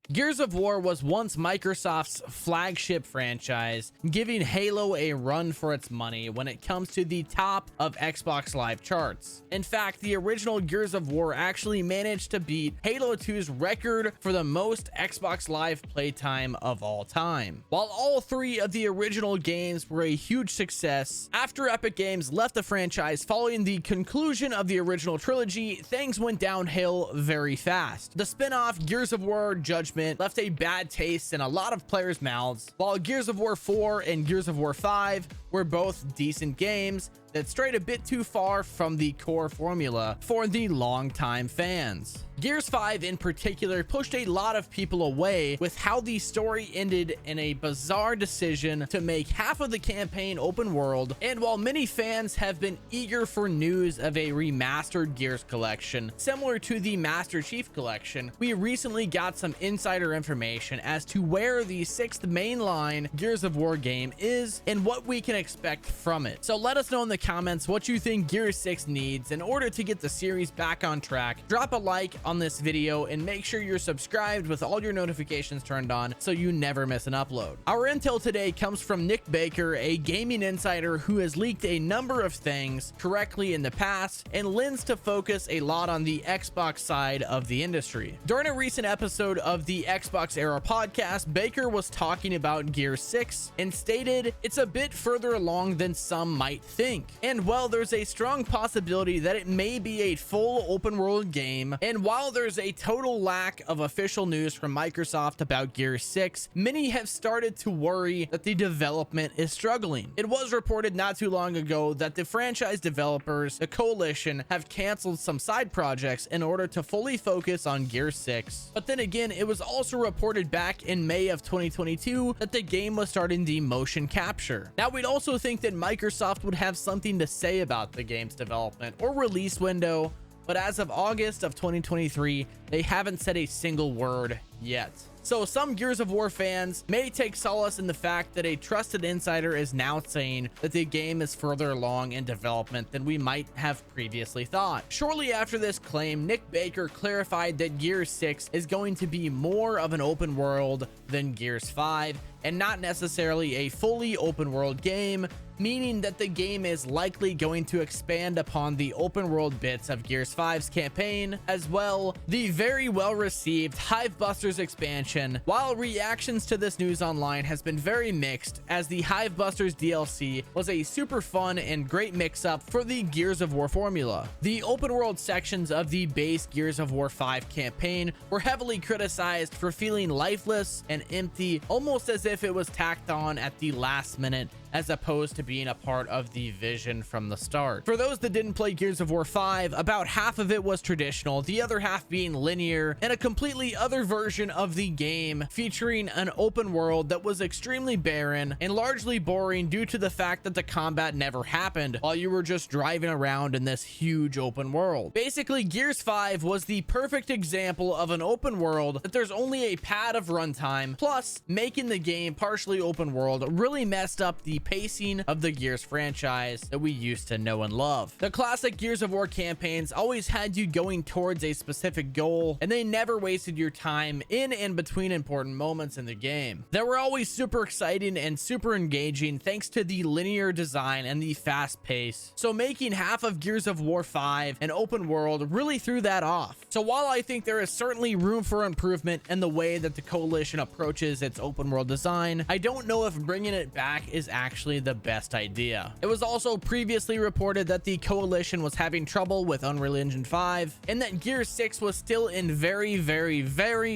Gears of War was once Microsoft's flagship franchise, giving Halo a run for its money when it comes to the top of Xbox Live charts. In fact, the original Gears of War actually managed to beat Halo 2's record for the most Xbox Live playtime of all time. While all three of the original games were a huge success, after Epic Games left the franchise following the conclusion of the original trilogy, things went downhill very fast. The spin-off Gears of War Judgment left a bad taste in a lot of players' mouths, while Gears of War 4 and Gears of War 5 were both decent games that strayed a bit too far from the core formula for the longtime fans. Gears 5 in particular pushed a lot of people away with how the story ended in a bizarre decision to make half of the campaign open world, and while many fans have been eager for news of a remastered Gears collection similar to the Master Chief collection, we recently got some insider information as to where the 6th mainline Gears of War game is and what we can expect from it. So let us know in the comments what you think Gears 6 needs in order to get the series back on track. Drop a like on this video and make sure you're subscribed with all your notifications turned on so you never miss an upload. Our intel today comes from Nick Baker, a gaming insider who has leaked a number of things correctly in the past and lends to focus a lot on the Xbox side of the industry. During a recent episode of the Xbox Era podcast, Baker was talking about Gears 6 and stated it's a bit further along than some might think. And while there's a strong possibility that it may be a full open world game, and while there's a total lack of official news from Microsoft about Gears 6, many have started to worry that the development is struggling. It was reported not too long ago that the franchise developers, the Coalition, have canceled some side projects in order to fully focus on Gears 6. But then again, it was also reported back in May of 2022 that the game was starting the motion capture. Now, we'd also think that Microsoft would have something to say about the game's development or release window, but as of August of 2023, they haven't said a single word yet. So some Gears of War fans may take solace in the fact that a trusted insider is now saying that the game is further along in development than we might have previously thought. Shortly after this claim, Nick Baker clarified that Gears 6 is going to be more of an open world than Gears 5 and not necessarily a fully open world game, meaning that the game is likely going to expand upon the open world bits of Gears 5's campaign, as well the very well received Hivebusters expansion. While reactions to this news online has been very mixed, as the Hivebusters DLC was a super fun and great mix-up for the Gears of War formula. The open world sections of the base Gears of War 5 campaign were heavily criticized for feeling lifeless and empty, almost as if it was tacked on at the last minute as opposed to being a part of the vision from the start. For those that didn't play Gears of War 5, about half of it was traditional, the other half being linear, and a completely other version of the game featuring an open world that was extremely barren and largely boring due to the fact that the combat never happened while you were just driving around in this huge open world. Basically, Gears 5 was the perfect example of an open world that there's only a pad of runtime, plus making the game partially open world really messed up the pacing of the Gears franchise that we used to know and love. The classic Gears of War campaigns always had you going towards a specific goal, and they never wasted your time in and between important moments in the game. They were always super exciting and super engaging thanks to the linear design and the fast pace. So making half of Gears of War 5 an open world really threw that off. So while I think there is certainly room for improvement in the way that the Coalition approaches its open world design, I don't know if bringing it back is actually the best idea. It was also previously reported that the Coalition was having trouble with Unreal Engine 5 and that Gears 6 was still in very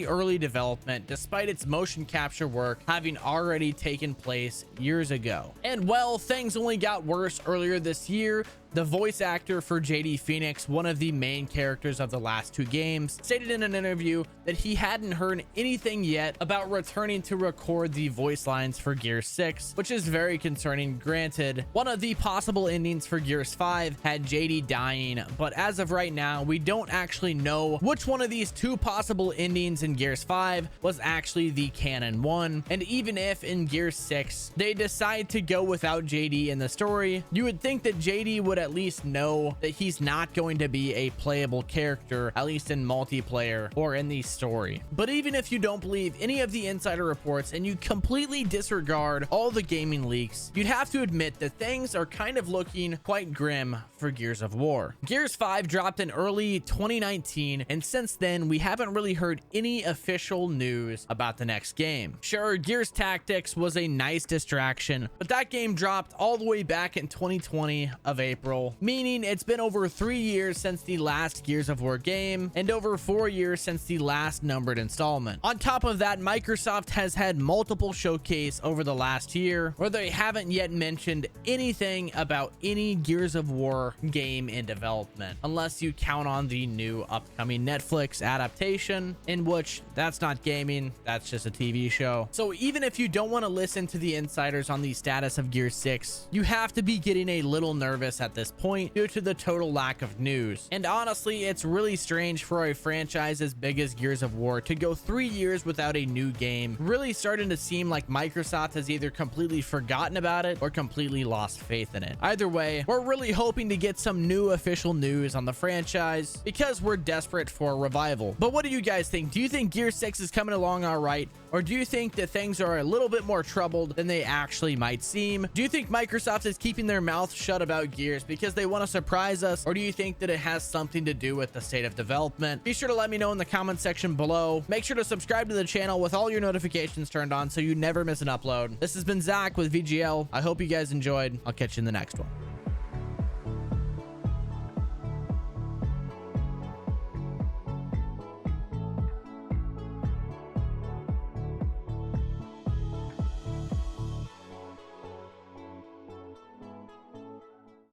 early development despite its motion capture work having already taken place years ago. And well, things only got worse earlier this year. The voice actor for JD Phoenix, one of the main characters of the last two games, stated in an interview that he hadn't heard anything yet about returning to record the voice lines for Gears 6, which is very concerning. Granted, one of the possible endings for Gears 5 had JD dying, but as of right now, we don't actually know which one of these two possible endings in Gears 5 was actually the canon one. And even if in Gears 6 they decide to go without JD in the story, you would think that JD would at least know that he's not going to be a playable character, at least in multiplayer or in the story. But even if you don't believe any of the insider reports and you completely disregard all the gaming leaks, you'd have to admit that things are kind of looking quite grim for Gears of War. Gears 5 dropped in early 2019, and since then we haven't really heard any official news about the next game. Sure, Gears Tactics was a nice distraction, but that game dropped all the way back in 2020 of April, meaning it's been over 3 years since the last Gears of War game and over 4 years since the last numbered installment. On top of that, Microsoft has had multiple showcase over the last year where they haven't yet mentioned anything about any Gears of War game in development, unless you count on the new upcoming Netflix adaptation, in which that's not gaming, that's just a TV show. So even if you don't want to listen to the insiders on the status of Gears 6, you have to be getting a little nervous at this point due to the total lack of news. And honestly, it's really strange for a franchise as big as Gears of War to go 3 years without a new game, really starting to seem like Microsoft has either completely forgotten about it or completely lost faith in it. Either way, we're really hoping to get some new official news on the franchise because we're desperate for a revival. But what do you guys think? Do you think Gears 6 is coming along all right? Or do you think that things are a little bit more troubled than they actually might seem? Do you think Microsoft is keeping their mouth shut about Gears because they want to surprise us? Or do you think that it has something to do with the state of development? Be sure to let me know in the comment section below. Make sure to subscribe to the channel with all your notifications turned on so you never miss an upload. This has been Zach with VGL. I hope you guys enjoyed. I'll catch you in the next one.